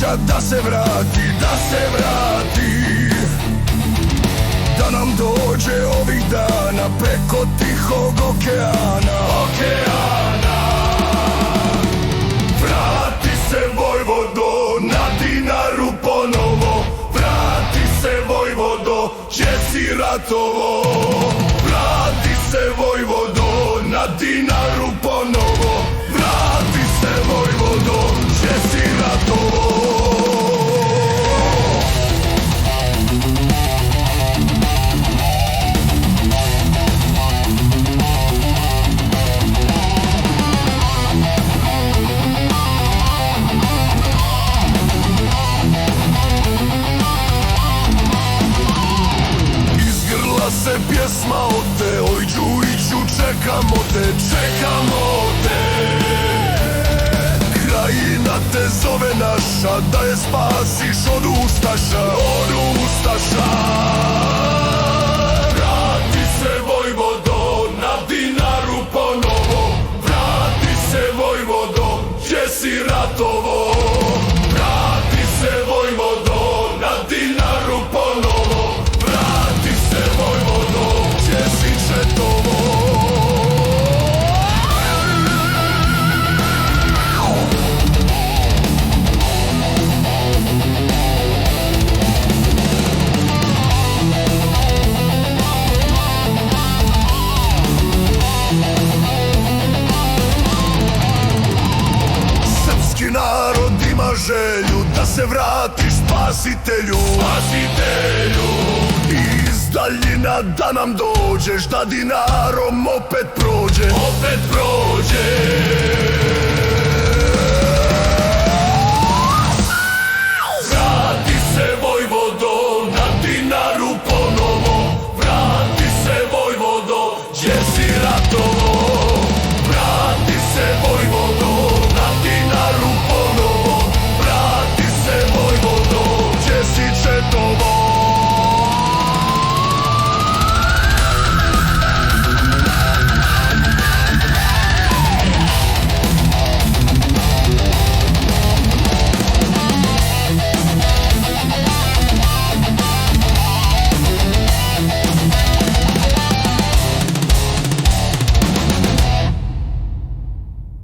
sreća da se vrati, da se vrati, da nam dođe ovih dana preko Tihog okeana, okeana. Vrati se Vojvodo na Dinaru ponovo, vrati se Vojvodo, gdje si ratovo. Vrati se Vojvodo na Dinaru ponovo, vrati se Vojvodo, gdje si ratovo. Se pjesma o te, oj Đujiću, čekamo te, čekamo te. Krajina te zove naša, da je spasiš od ustaša, od ustaša. Vrati se Vojvodo na Dinaru ponovo, vrati se Vojvodo, gdje si ratovo. Vrati se Vojvodo na Dinaru ponovo, vrati se Vojvodo, gdje si četovo. Srpski narod ima želju da se vratiš spasitelju, spasitelju. Iz daljina da nam dođeš, da Dinarom opet prođe, opet prođe.